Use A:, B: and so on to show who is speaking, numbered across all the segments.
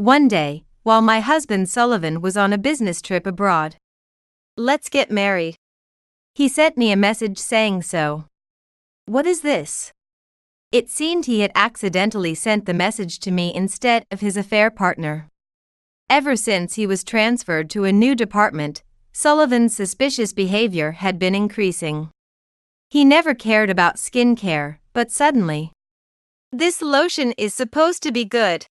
A: One day, while my husband Sullivan was on a business trip abroad. "Let's get married." He sent me a message saying so. What is this? It seemed he had accidentally sent the message to me instead of his affair partner. Ever since he was transferred to a new department, Sullivan's suspicious behavior had been increasing. He never cared about skincare, but suddenly, "This lotion is supposed to be good."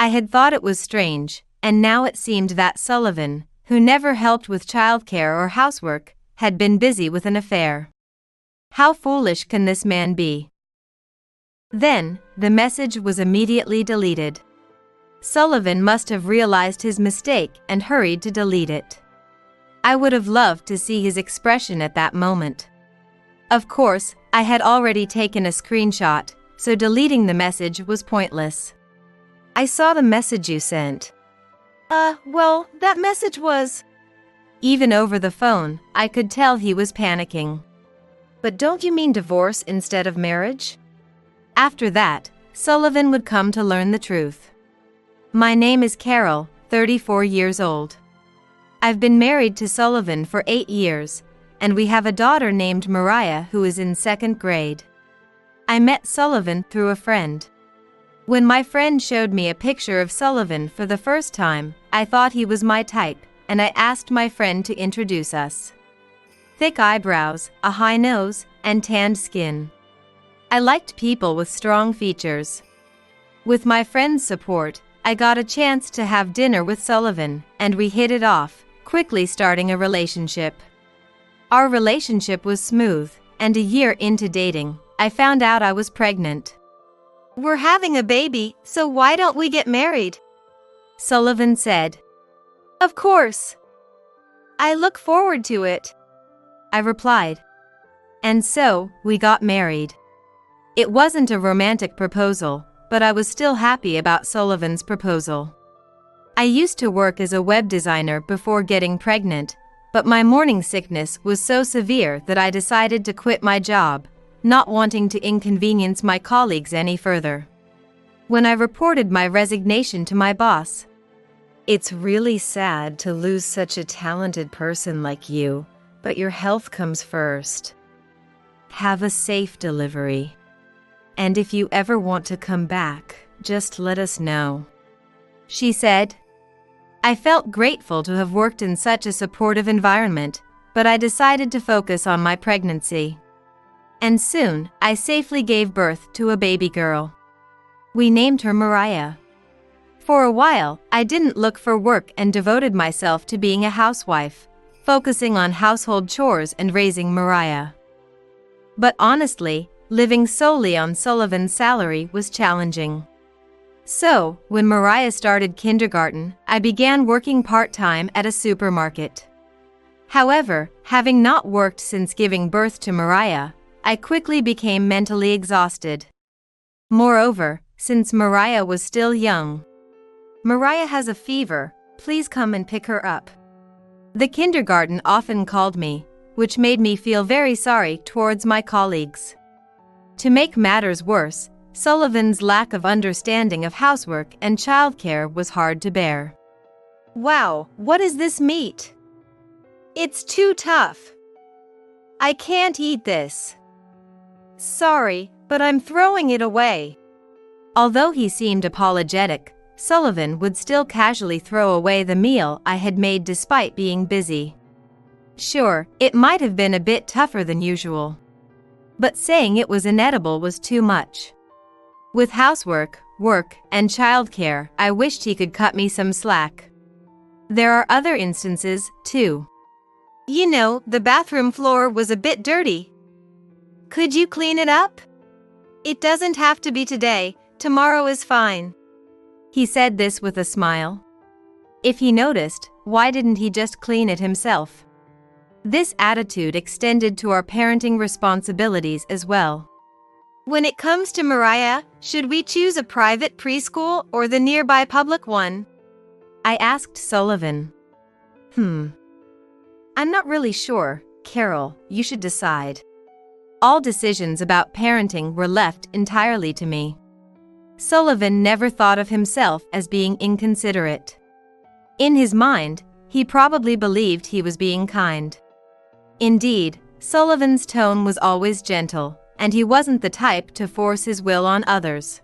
A: I had thought it was strange, and now it seemed that Sullivan, who never helped with childcare or housework, had been busy with an affair. How foolish can this man be? Then, the message was immediately deleted. Sullivan must have realized his mistake and hurried to delete it. I would have loved to see his expression at that moment. Of course, I had already taken a screenshot, so deleting the message was pointless. "I saw the message you sent." Well, that message was..." Even over the phone, I could tell he was panicking. "But don't you mean divorce instead of marriage?" After that, Sullivan would come to learn the truth. My name is Carol, 34 years old. I've been married to Sullivan for 8 years, and we have a daughter named Mariah who is in 2nd grade. I met Sullivan through a friend. When my friend showed me a picture of Sullivan for the first time, I thought he was my type, and I asked my friend to introduce us. Thick eyebrows, a high nose, and tanned skin. I liked people with strong features. With my friend's support, I got a chance to have dinner with Sullivan, and we hit it off, quickly starting a relationship. Our relationship was smooth, and a year into dating, I found out I was pregnant. "We're having a baby, so why don't we get married?" Sullivan said. "Of course. I look forward to it," I replied. And so, we got married. It wasn't a romantic proposal, but I was still happy about Sullivan's proposal. I used to work as a web designer before getting pregnant, but my morning sickness was so severe that I decided to quit my job, not wanting to inconvenience my colleagues any further. When I reported my resignation to my boss, "It's really sad to lose such a talented person like you, but your health comes first. Have a safe delivery. And if you ever want to come back, just let us know," she said. I felt grateful to have worked in such a supportive environment, but I decided to focus on my pregnancy. And soon, I safely gave birth to a baby girl. We named her Mariah. For a while, I didn't look for work and devoted myself to being a housewife, focusing on household chores and raising Mariah. But honestly, living solely on Sullivan's salary was challenging. So, when Mariah started kindergarten, I began working part-time at a supermarket. However, having not worked since giving birth to Mariah, I quickly became mentally exhausted. Moreover, since Mariah was still young. "Mariah has a fever, please come and pick her up." The kindergarten often called me, which made me feel very sorry towards my colleagues. To make matters worse, Sullivan's lack of understanding of housework and childcare was hard to bear. "Wow, what is this meat? It's too tough. I can't eat this. Sorry, but I'm throwing it away." Although he seemed apologetic, Sullivan would still casually throw away the meal I had made despite being busy. Sure, it might have been a bit tougher than usual. But saying it was inedible was too much. With housework, work, and childcare, I wished he could cut me some slack. There are other instances, too. "You know, the bathroom floor was a bit dirty. Could you clean it up? It doesn't have to be today, tomorrow is fine." He said this with a smile. If he noticed, why didn't he just clean it himself? This attitude extended to our parenting responsibilities as well. "When it comes to Mariah, should we choose a private preschool or the nearby public one?" I asked Sullivan. I'm not really sure, Carol, you should decide." All decisions about parenting were left entirely to me. Sullivan never thought of himself as being inconsiderate. In his mind, he probably believed he was being kind. Indeed, Sullivan's tone was always gentle, and he wasn't the type to force his will on others.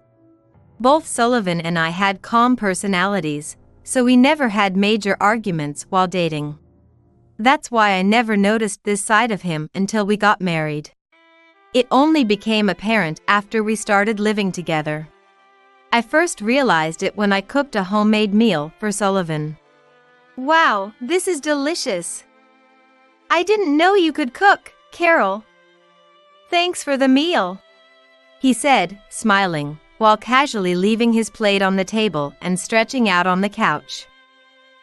A: Both Sullivan and I had calm personalities, so we never had major arguments while dating. That's why I never noticed this side of him until we got married. It only became apparent after we started living together. I first realized it when I cooked a homemade meal for Sullivan. "Wow, this is delicious. I didn't know you could cook, Carol. Thanks for the meal," he said, smiling, while casually leaving his plate on the table and stretching out on the couch.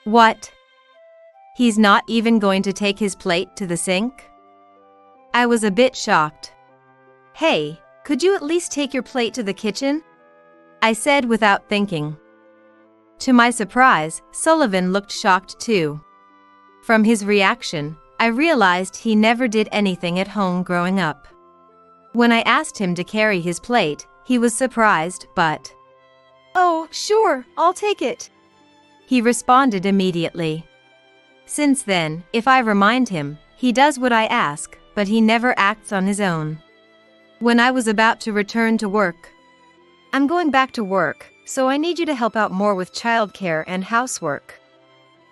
A: What? He's not even going to take his plate to the sink? I was a bit shocked. "Hey, could you at least take your plate to the kitchen?" I said without thinking. To my surprise, Sullivan looked shocked too. From his reaction, I realized he never did anything at home growing up. When I asked him to carry his plate, he was surprised, but, "Oh, sure, I'll take it," he responded immediately. Since then, if I remind him, he does what I ask, but he never acts on his own. When I was about to return to work, "I'm going back to work, so I need you to help out more with childcare and housework,"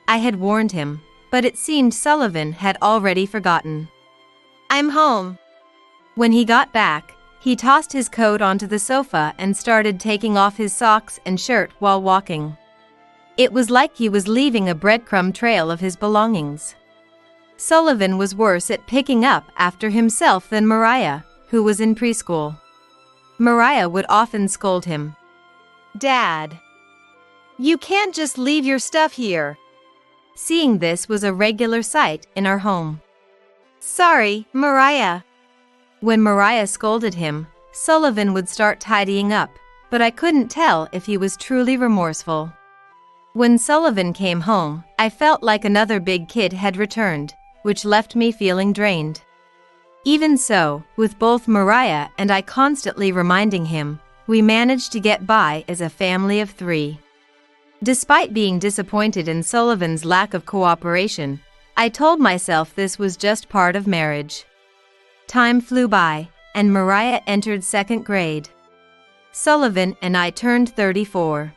A: I had warned him, but it seemed Sullivan had already forgotten. "I'm home." When he got back, he tossed his coat onto the sofa and started taking off his socks and shirt while walking. It was like he was leaving a breadcrumb trail of his belongings. Sullivan was worse at picking up after himself than Mariah, who was in preschool. Mariah would often scold him. "Dad, you can't just leave your stuff here." Seeing this was a regular sight in our home. "Sorry, Mariah." When Mariah scolded him, Sullivan would start tidying up, but I couldn't tell if he was truly remorseful. When Sullivan came home, I felt like another big kid had returned, which left me feeling drained. Even so, with both Mariah and I constantly reminding him, we managed to get by as a family of 3. Despite being disappointed in Sullivan's lack of cooperation, I told myself this was just part of marriage. Time flew by, and Mariah entered 2nd grade. Sullivan and I turned 34.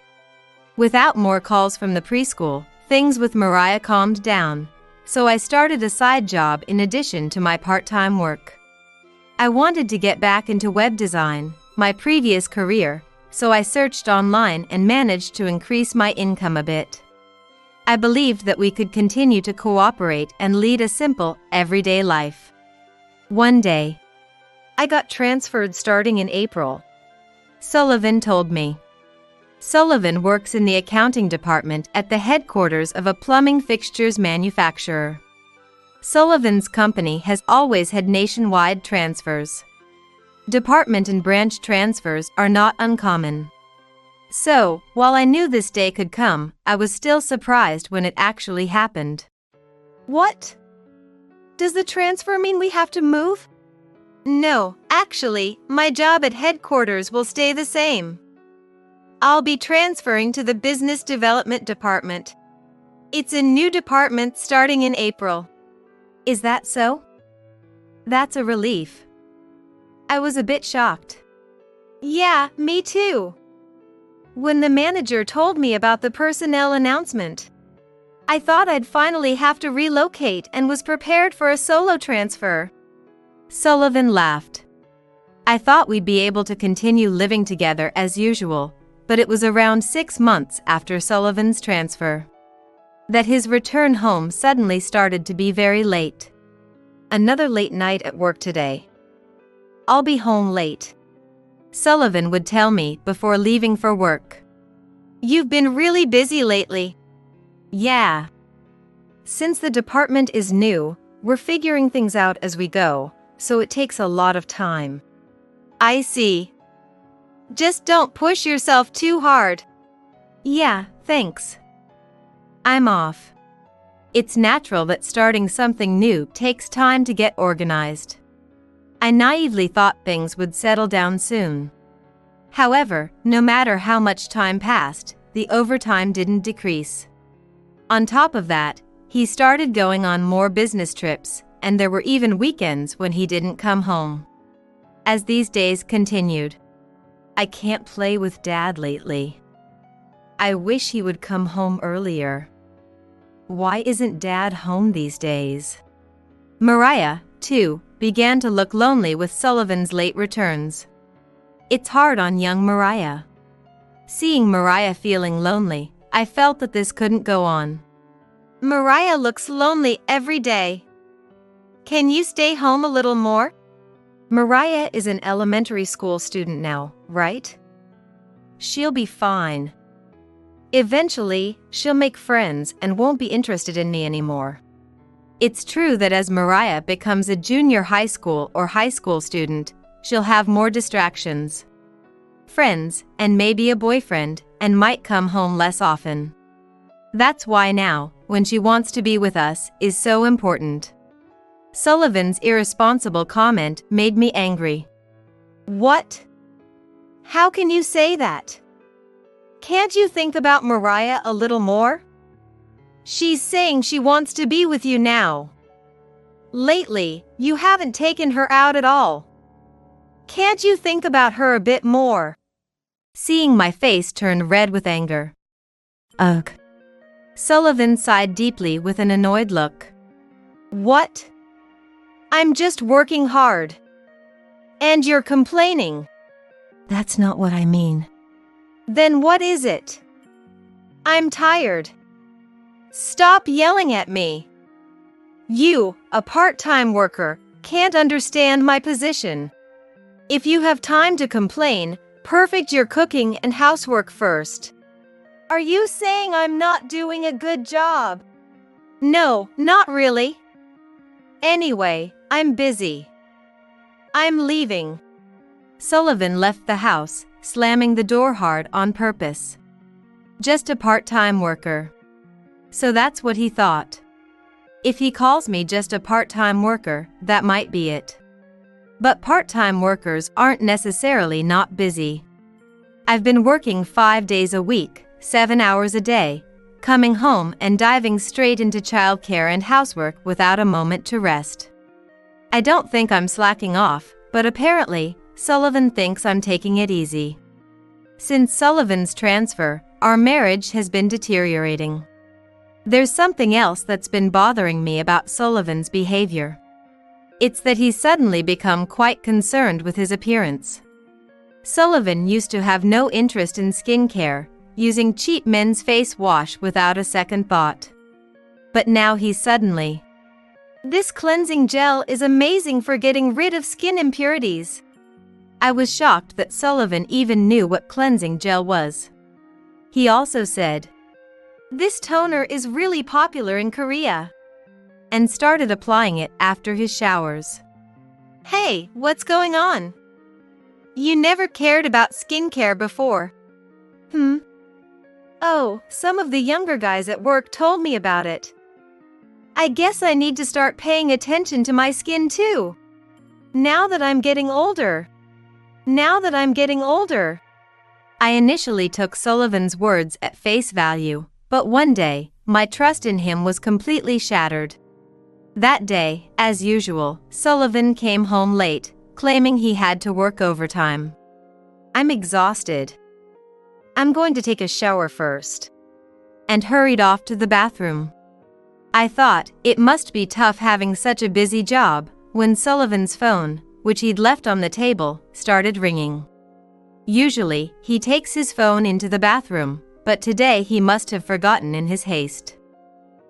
A: Without more calls from the preschool, things with Mariah calmed down, so I started a side job in addition to my part-time work. I wanted to get back into web design, my previous career, so I searched online and managed to increase my income a bit. I believed that we could continue to cooperate and lead a simple, everyday life. One day, I got transferred starting in April, Sullivan told me. Sullivan works in the accounting department at the headquarters of a plumbing fixtures manufacturer. Sullivan's company has always had nationwide transfers. Department and branch transfers are not uncommon. So, while I knew this day could come, I was still surprised when it actually happened. "What? Does the transfer mean we have to move?" "No, actually, my job at headquarters will stay the same. I'll be transferring to the Business Development Department. It's a new department starting in April." "Is that so?" That's a relief. I was a bit shocked. "Yeah, me too." When the manager told me about the personnel announcement, I thought I'd finally have to relocate and was prepared for a solo transfer. Sullivan laughed. I thought we'd be able to continue living together as usual, but it was around 6 months after Sullivan's transfer that his return home suddenly started to be very late. "Another late night at work today. I'll be home late," Sullivan would tell me before leaving for work. "You've been really busy lately." "Yeah. Since the department is new, we're figuring things out as we go, so it takes a lot of time." "I see. Just don't push yourself too hard." "Yeah, thanks. I'm off." It's natural that starting something new takes time to get organized. I naively thought things would settle down soon. However, no matter how much time passed, the overtime didn't decrease. On top of that, he started going on more business trips, and there were even weekends when he didn't come home. As these days continued, I can't play with Dad lately. I wish he would come home earlier. Why isn't Dad home these days? Mariah, too, began to look lonely with Sullivan's late returns. It's hard on young Mariah. Seeing Mariah feeling lonely, I felt that this couldn't go on. Mariah looks lonely every day. Can you stay home a little more? Mariah is an elementary school student now, right? She'll be fine. Eventually, she'll make friends and won't be interested in me anymore. It's true that as Mariah becomes a junior high school or high school student, she'll have more distractions. Friends, and maybe a boyfriend, and might come home less often. That's why now, when she wants to be with us, is so important. Sullivan's irresponsible comment made me angry. What? How can you say that? Can't you think about Mariah a little more? She's saying she wants to be with you now. Lately, you haven't taken her out at all. Can't you think about her a bit more? Seeing my face turn red with anger. Ugh. Sullivan sighed deeply with an annoyed look. What? I'm just working hard. And you're complaining. That's not what I mean. Then what is it? I'm tired. Stop yelling at me. You, a part-time worker, can't understand my position. If you have time to complain, perfect your cooking and housework first. Are you saying I'm not doing a good job? No, not really. Anyway, I'm busy. I'm leaving. Sullivan left the house, slamming the door hard on purpose. Just a part-time worker. So that's what he thought. If he calls me just a part-time worker, that might be it. But part-time workers aren't necessarily not busy. I've been working 5 days a week, 7 hours a day, coming home and diving straight into childcare and housework without a moment to rest. I don't think I'm slacking off, but apparently, Sullivan thinks I'm taking it easy. Since Sullivan's transfer, our marriage has been deteriorating. There's something else that's been bothering me about Sullivan's behavior. It's that he's suddenly become quite concerned with his appearance. Sullivan used to have no interest in skincare, using cheap men's face wash without a second thought. But now he's suddenly, "This cleansing gel is amazing for getting rid of skin impurities." I was shocked that Sullivan even knew what cleansing gel was. He also said, "This toner is really popular in Korea," and started applying it after his showers. Hey, what's going on? You never cared about skincare before. Oh, some of the younger guys at work told me about it. I guess I need to start paying attention to my skin too. Now that I'm getting older. I initially took Sullivan's words at face value, but one day, my trust in him was completely shattered. That day, as usual, Sullivan came home late, claiming he had to work overtime. I'm exhausted. I'm going to take a shower first. And hurried off to the bathroom. I thought it must be tough having such a busy job, when Sullivan's phone, which he'd left on the table, started ringing. Usually, he takes his phone into the bathroom, but today he must have forgotten in his haste.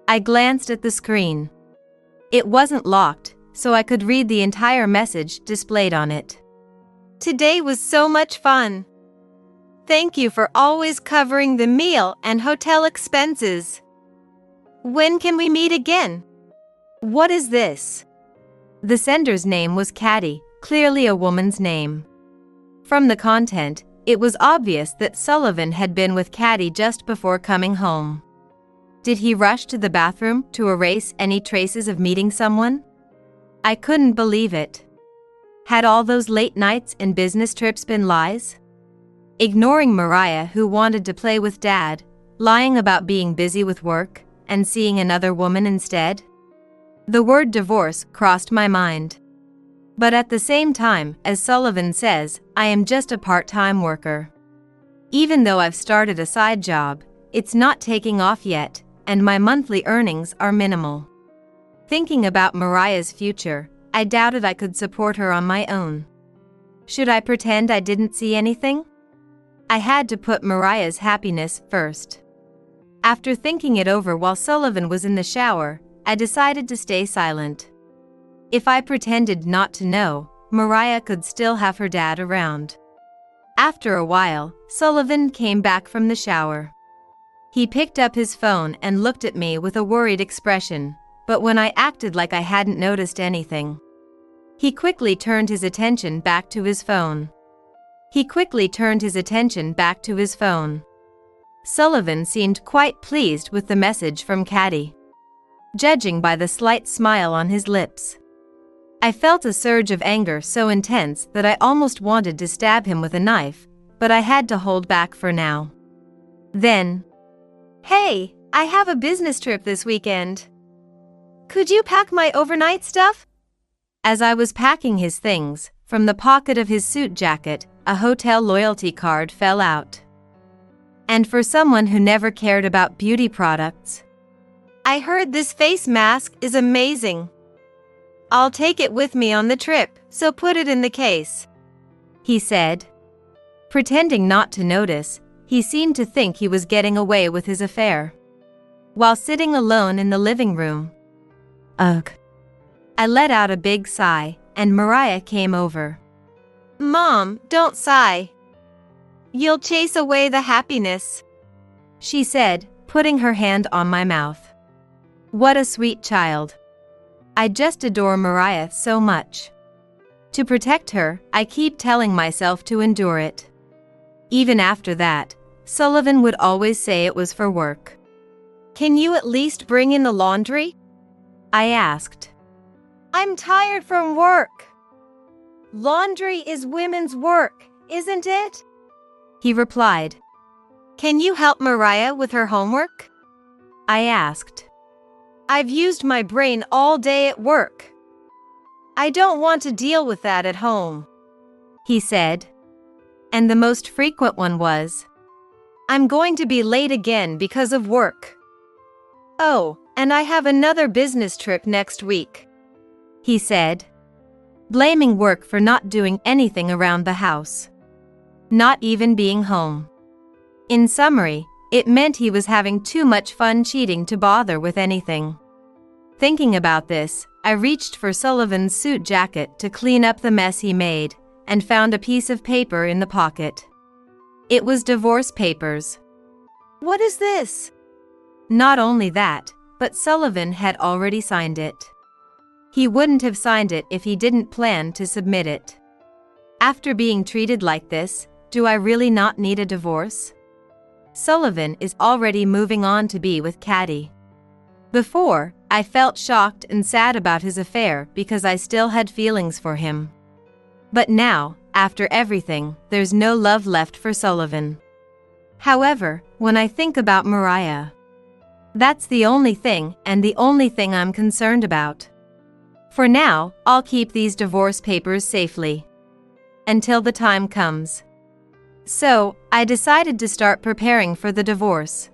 A: I glanced at the screen. It wasn't locked, so I could read the entire message displayed on it. Today was so much fun. Thank you for always covering the meal and hotel expenses. When can we meet again? What is this? The sender's name was Caddy, clearly a woman's name. From the content, it was obvious that Sullivan had been with Caddy just before coming home. Did he rush to the bathroom to erase any traces of meeting someone? I couldn't believe it. Had all those late nights and business trips been lies? ignoring Mariah, who wanted to play with Dad, lying about being busy with work, and seeing another woman instead? The word divorce crossed my mind. But at the same time, as Sullivan says, I am just a part-time worker. Even though I've started a side job, it's not taking off yet, and my monthly earnings are minimal. Thinking about Mariah's future, I doubted I could support her on my own. Should I pretend I didn't see anything? I had to put Mariah's happiness first. After thinking it over while Sullivan was in the shower, I decided to stay silent. If I pretended not to know, Mariah could still have her dad around. After a while, Sullivan came back from the shower. He picked up his phone and looked at me with a worried expression, but when I acted like I hadn't noticed anything, he quickly turned his attention back to his phone. Sullivan seemed quite pleased with the message from Caddy, judging by the slight smile on his lips. I felt a surge of anger so intense that I almost wanted to stab him with a knife, but I had to hold back for now. Then, "Hey, I have a business trip this weekend. Could you pack my overnight stuff?" As I was packing his things, from the pocket of his suit jacket, a hotel loyalty card fell out. And for someone who never cared about beauty products, "I heard this face mask is amazing. I'll take it with me on the trip, so put it in the case," he said. Pretending not to notice, he seemed to think he was getting away with his affair. While sitting alone in the living room, ugh, I let out a big sigh, and Mariah came over. "Mom, don't sigh. You'll chase away the happiness," she said, putting her hand on my mouth. What a sweet child. I just adore Mariah so much. To protect her, I keep telling myself to endure it. Even after that, Sullivan would always say it was for work. "Can you at least bring in the laundry?" I asked. "I'm tired from work." "Laundry is women's work, isn't it?" he replied. "Can you help Mariah with her homework?" I asked. "I've used my brain all day at work. I don't want to deal with that at home," he said. And the most frequent one was, "I'm going to be late again because of work. Oh, and I have another business trip next week," he said, blaming work for not doing anything around the house, not even being home. In summary, it meant he was having too much fun cheating to bother with anything. Thinking about this, I reached for Sullivan's suit jacket to clean up the mess he made, and found a piece of paper in the pocket. It was divorce papers. "What is this?" Not only that, but Sullivan had already signed it. He wouldn't have signed it if he didn't plan to submit it. After being treated like this, do I really not need a divorce? Sullivan is already moving on to be with Caddy. Before, I felt shocked and sad about his affair because I still had feelings for him. But now, after everything, there's no love left for Sullivan. However, when I think about Mariah, that's the only thing and the only thing I'm concerned about. For now, I'll keep these divorce papers safely until the time comes. So, I decided to start preparing for the divorce.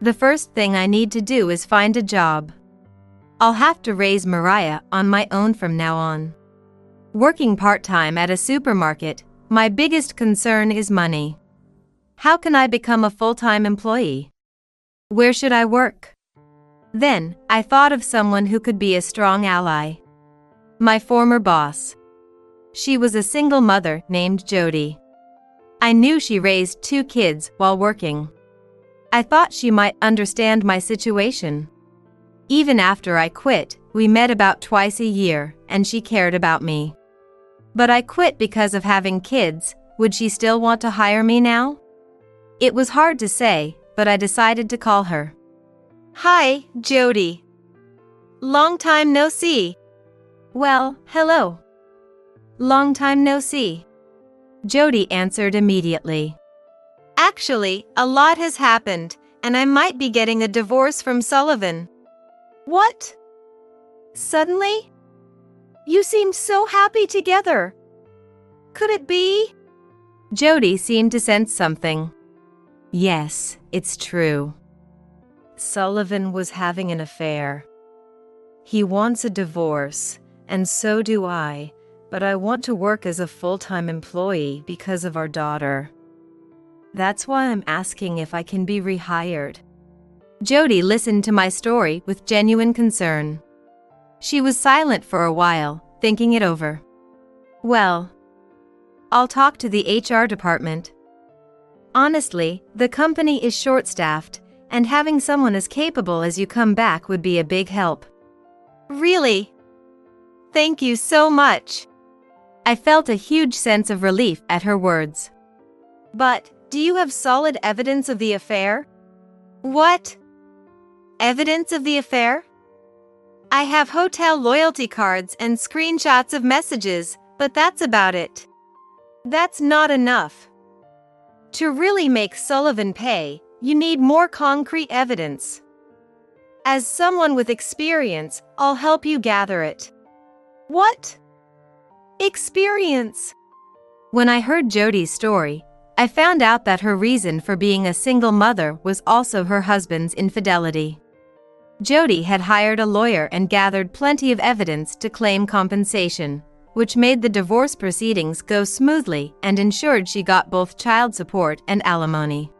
A: The first thing I need to do is find a job. I'll have to raise Mariah on my own from now on. Working part-time at a supermarket, my biggest concern is money. How can I become a full-time employee? Where should I work? Then, I thought of someone who could be a strong ally. My former boss. She was a single mother named Jody. I knew she raised 2 kids while working. I thought she might understand my situation. Even after I quit, we met about twice a year, and she cared about me. But I quit because of having kids. Would she still want to hire me now? It was hard to say, but I decided to call her. "Hi, Jody. Long time no see." "Well, hello. Long time no see." Jody answered immediately. Actually, a lot has happened, and I might be getting a divorce from Sullivan. What? Suddenly? You seemed so happy together. Could it be? Jody seemed to sense something. Yes, it's true. Sullivan was having an affair. He wants a divorce, and so do I, but I want to work as a full-time employee because of our daughter. That's why I'm asking if I can be rehired. Jody listened to my story with genuine concern. She was silent for a while, thinking it over. Well, I'll talk to the HR department. Honestly, the company is short-staffed, and having someone as capable as you come back would be a big help. Really? Thank you so much. I felt a huge sense of relief at her words. But, do you have solid evidence of the affair? What? Evidence of the affair? I have hotel loyalty cards and screenshots of messages, but that's about it. That's not enough. To really make Sullivan pay, you need more concrete evidence. As someone with experience, I'll help you gather it. What? Experience? When I heard Jody's story, I found out that her reason for being a single mother was also her husband's infidelity. Jody had hired a lawyer and gathered plenty of evidence to claim compensation, which made the divorce proceedings go smoothly and ensured she got both child support and alimony.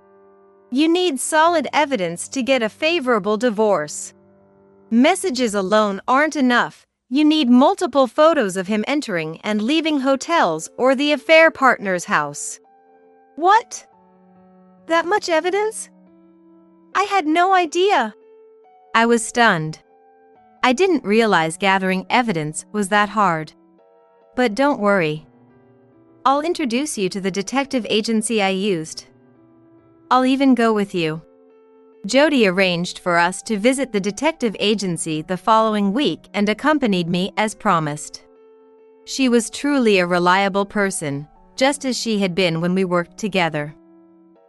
A: You need solid evidence to get a favorable divorce. Messages alone aren't enough. You need multiple photos of him entering and leaving hotels or the affair partner's house. What? That much evidence? I had no idea. I was stunned. I didn't realize gathering evidence was that hard. But don't worry. I'll introduce you to the detective agency I used. I'll even go with you. Jody arranged for us to visit the detective agency the following week and accompanied me as promised. She was truly a reliable person, just as she had been when we worked together.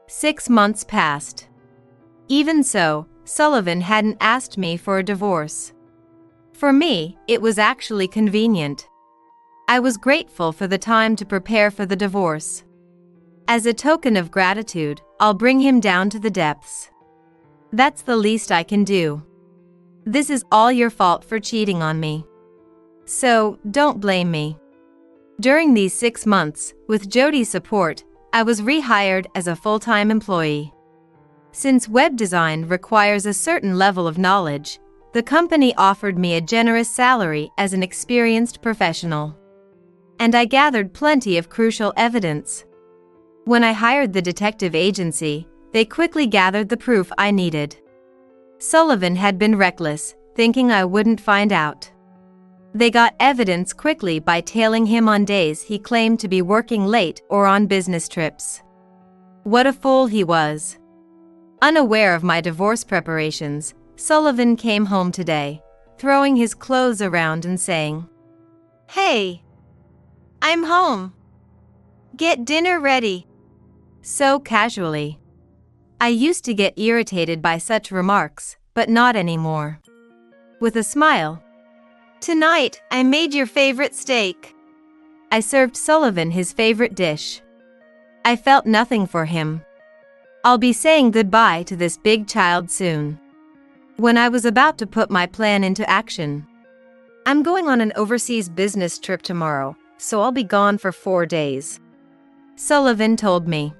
A: 6 months passed. Even so, Sullivan hadn't asked me for a divorce. For me, it was actually convenient. I was grateful for the time to prepare for the divorce. As a token of gratitude, I'll bring him down to the depths. That's the least I can do. This is all your fault for cheating on me. So, don't blame me. During these 6 months, with Jody's support, I was rehired as a full-time employee. Since web design requires a certain level of knowledge, the company offered me a generous salary as an experienced professional. And I gathered plenty of crucial evidence. When I hired the detective agency, they quickly gathered the proof I needed. Sullivan had been reckless, thinking I wouldn't find out. They got evidence quickly by tailing him on days he claimed to be working late or on business trips. What a fool he was. Unaware of my divorce preparations, Sullivan came home today, throwing his clothes around and saying, "Hey, I'm home. Get dinner ready." So casually. I used to get irritated by such remarks, but not anymore. With a smile, "Tonight, I made your favorite steak." I served Sullivan his favorite dish. I felt nothing for him. I'll be saying goodbye to this big child soon. When I was about to put my plan into action, "I'm going on an overseas business trip tomorrow, so I'll be gone for 4 days," Sullivan told me.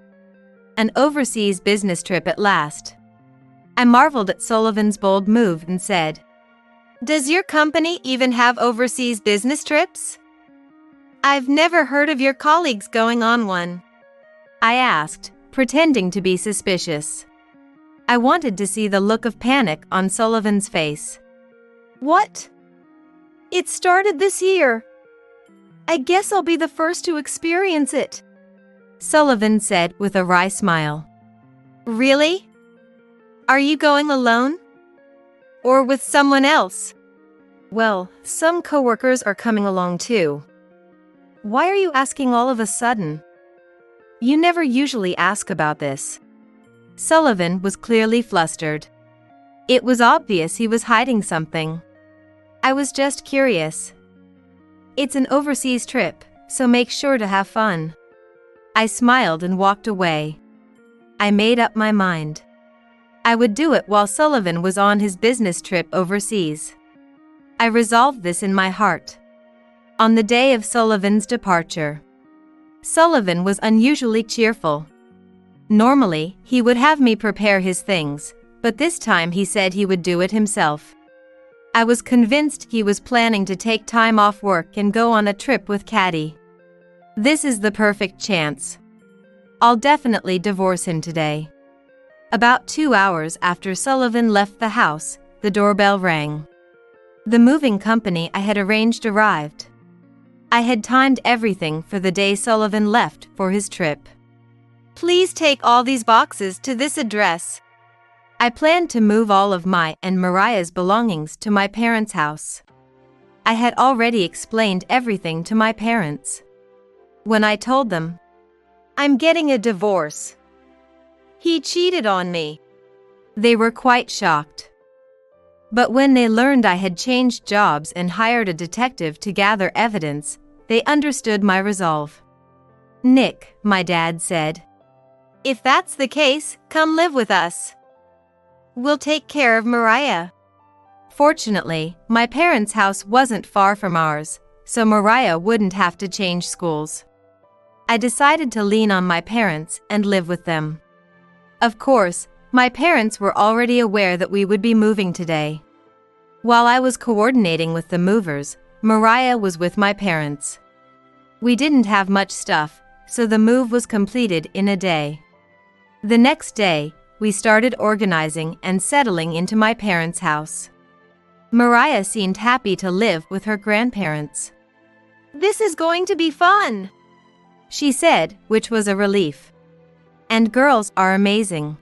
A: An overseas business trip at last. I marveled at Sullivan's bold move and said, "Does your company even have overseas business trips? I've never heard of your colleagues going on one," I asked, pretending to be suspicious. I wanted to see the look of panic on Sullivan's face. "What? It started this year. I guess I'll be the first to experience it," Sullivan said with a wry smile. "Really? Are you going alone? Or with someone else?" "Well, some coworkers are coming along too." "Why are you asking all of a sudden? You never usually ask about this. Sullivan was clearly flustered. It was obvious he was hiding something. I was just curious. It's an overseas trip, so make sure to have fun. I smiled and walked away. I made up my mind. I would do it while Sullivan was on his business trip overseas. I resolved this in my heart. On the day of Sullivan's departure, Sullivan was unusually cheerful. Normally, he would have me prepare his things, but this time he said he would do it himself. I was convinced he was planning to take time off work and go on a trip with Caddy. This is the perfect chance. I'll definitely divorce him today. About 2 hours after Sullivan left the house, the doorbell rang. The moving company I had arranged arrived. I had timed everything for the day Sullivan left for his trip. Please take all these boxes to this address. I planned to move all of my and Mariah's belongings to my parents' house. I had already explained everything to my parents. When I told them, I'm getting a divorce. He cheated on me. They were quite shocked. But when they learned I had changed jobs and hired a detective to gather evidence, they understood my resolve. Nick, my dad said, if that's the case, come live with us. We'll take care of Mariah. Fortunately, my parents' house wasn't far from ours, so Mariah wouldn't have to change schools. I decided to lean on my parents and live with them. Of course, my parents were already aware that we would be moving today. While I was coordinating with the movers, Mariah was with my parents. We didn't have much stuff, so the move was completed in a day. The next day, we started organizing and settling into my parents' house. Mariah seemed happy to live with her grandparents. This is going to be fun, she said, which was a relief. And girls are amazing.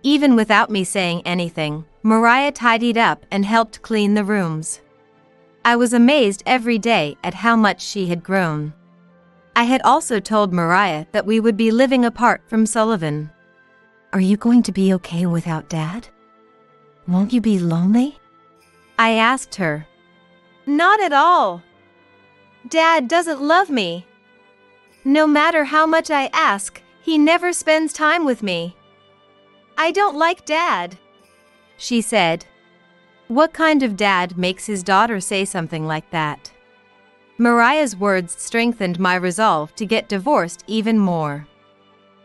A: Even without me saying anything, Mariah tidied up and helped clean the rooms. I was amazed every day at how much she had grown. I had also told Mariah that we would be living apart from Sullivan. Are you going to be okay without Dad? Won't you be lonely? I asked her. Not at all. Dad doesn't love me. No matter how much I ask, he never spends time with me. I don't like Dad, she said. What kind of dad makes his daughter say something like that? Mariah's words strengthened my resolve to get divorced even more.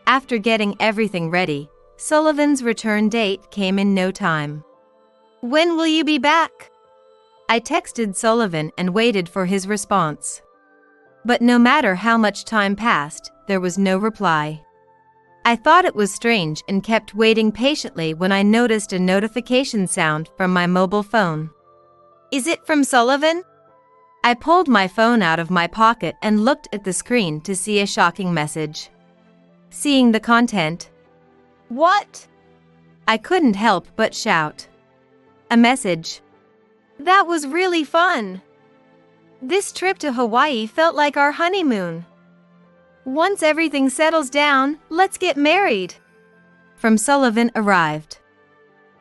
A: After getting everything ready, Sullivan's return date came in no time. When will you be back? I texted Sullivan and waited for his response. But no matter how much time passed, there was no reply. I thought it was strange and kept waiting patiently when I noticed a notification sound from my mobile phone. Is it from Sullivan? I pulled my phone out of my pocket and looked at the screen to see a shocking message. Seeing the content, what? I couldn't help but shout. A message. That was really fun. This trip to Hawaii felt like our honeymoon. Once everything settles down, let's get married. From Sullivan arrived.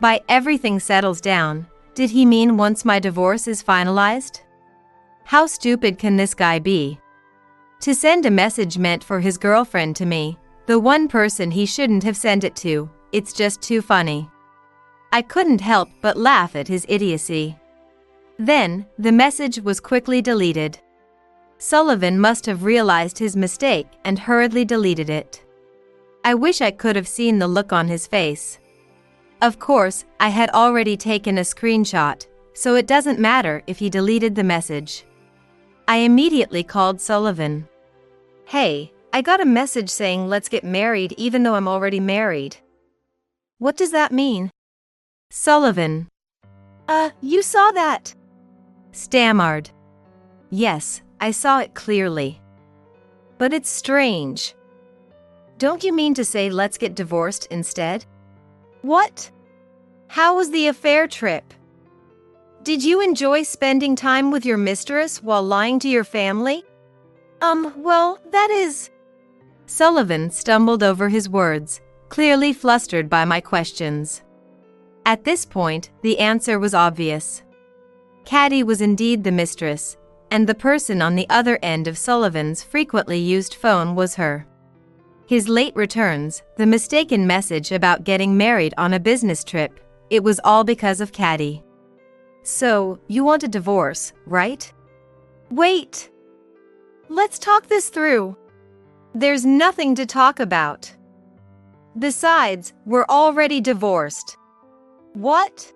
A: By everything settles down, did he mean once my divorce is finalized? How stupid can this guy be? To send a message meant for his girlfriend to me, the one person he shouldn't have sent it to, it's just too funny. I couldn't help but laugh at his idiocy. Then, the message was quickly deleted. Sullivan must have realized his mistake and hurriedly deleted it. I wish I could have seen the look on his face. Of course, I had already taken a screenshot, so it doesn't matter if he deleted the message. I immediately called Sullivan. Hey, I got a message saying let's get married even though I'm already married. What does that mean? Sullivan. You saw that? Stammered. Yes, I saw it clearly. But it's strange. Don't you mean to say let's get divorced instead? What? How was the affair trip? Did you enjoy spending time with your mistress while lying to your family? Well, that is... Sullivan stumbled over his words, clearly flustered by my questions. At this point, the answer was obvious. Caddy was indeed the mistress, and the person on the other end of Sullivan's frequently used phone was her. His late returns, the mistaken message about getting married on a business trip, it was all because of Caddy. So, you want a divorce, right? Wait! Let's talk this through. There's nothing to talk about. Besides, we're already divorced. What?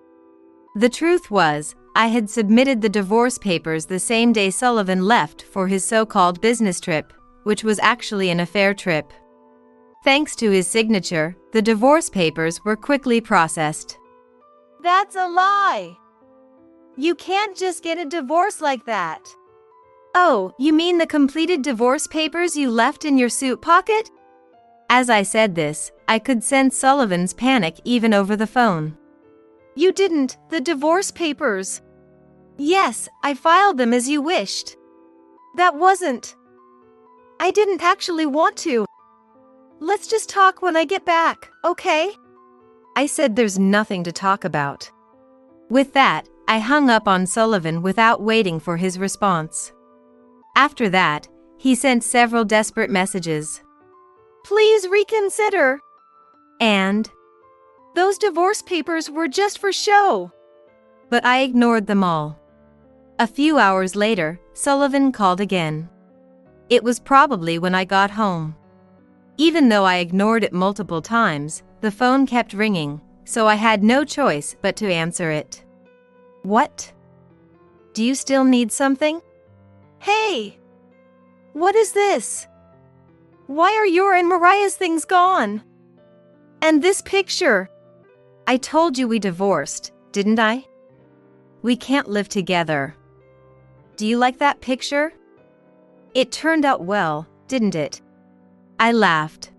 A: The truth was, I had submitted the divorce papers the same day Sullivan left for his so-called business trip, which was actually an affair trip. Thanks to his signature, the divorce papers were quickly processed. That's a lie! You can't just get a divorce like that. Oh, you mean the completed divorce papers you left in your suit pocket? As I said this, I could sense Sullivan's panic even over the phone. You didn't, the divorce papers. Yes, I filed them as you wished. That wasn't. I didn't actually want to. Let's just talk when I get back, okay? I said there's nothing to talk about. With that, I hung up on Sullivan without waiting for his response. After that, he sent several desperate messages. Please reconsider. And those divorce papers were just for show. But I ignored them all. A few hours later, Sullivan called again. It was probably when I got home. Even though I ignored it multiple times, the phone kept ringing, so I had no choice but to answer it. What? Do you still need something? Hey! What is this? Why are your and Mariah's things gone? And this picture? I told you we divorced, didn't I? We can't live together. Do you like that picture? It turned out well, didn't it? I laughed.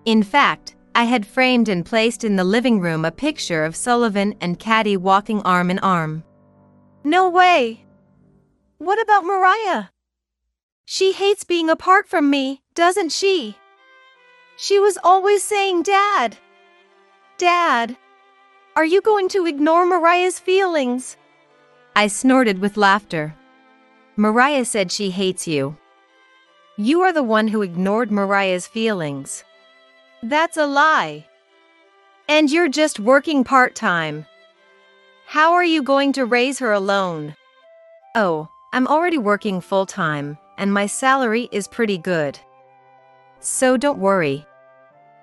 A: In fact, I had framed and placed in the living room a picture of Sullivan and Caddy walking arm in arm. No way! What about Mariah? She hates being apart from me, doesn't she? She was always saying, Dad! Dad! Are you going to ignore Mariah's feelings? I snorted with laughter. Mariah said she hates you. You are the one who ignored Mariah's feelings. That's a lie. And you're just working part-time. How are you going to raise her alone? Oh, I'm already working full-time, and my salary is pretty good. So don't worry.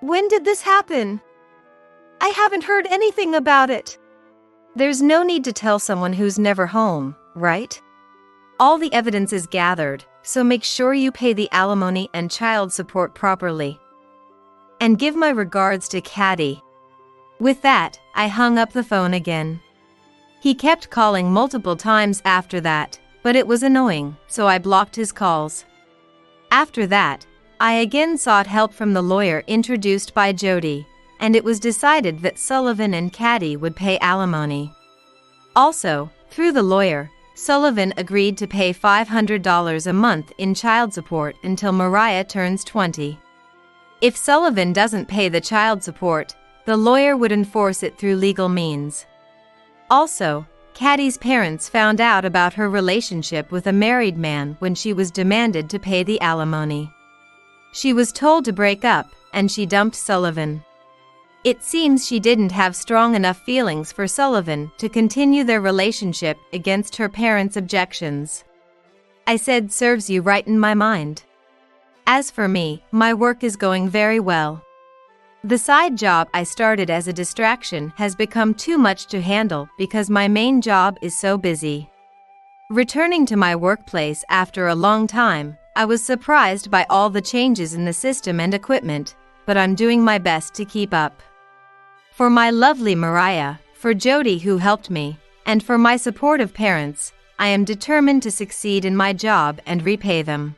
A: When did this happen? I haven't heard anything about it. There's no need to tell someone who's never home, right? All the evidence is gathered, so make sure you pay the alimony and child support properly. And give my regards to Caddy. With that, I hung up the phone again. He kept calling multiple times after that, but it was annoying, so I blocked his calls. After that, I again sought help from the lawyer introduced by Jody, and it was decided that Sullivan and Caddy would pay alimony. Also, through the lawyer, Sullivan agreed to pay $500 a month in child support until Mariah turns 20. If Sullivan doesn't pay the child support, the lawyer would enforce it through legal means. Also, Caddy's parents found out about her relationship with a married man when she was demanded to pay the alimony. She was told to break up, and she dumped Sullivan. It seems she didn't have strong enough feelings for Sullivan to continue their relationship against her parents' objections. I said, serves you right in my mind. As for me, my work is going very well. The side job I started as a distraction has become too much to handle because my main job is so busy. Returning to my workplace after a long time, I was surprised by all the changes in the system and equipment, but I'm doing my best to keep up. For my lovely Mariah, for Jody who helped me, and for my supportive parents, I am determined to succeed in my job and repay them.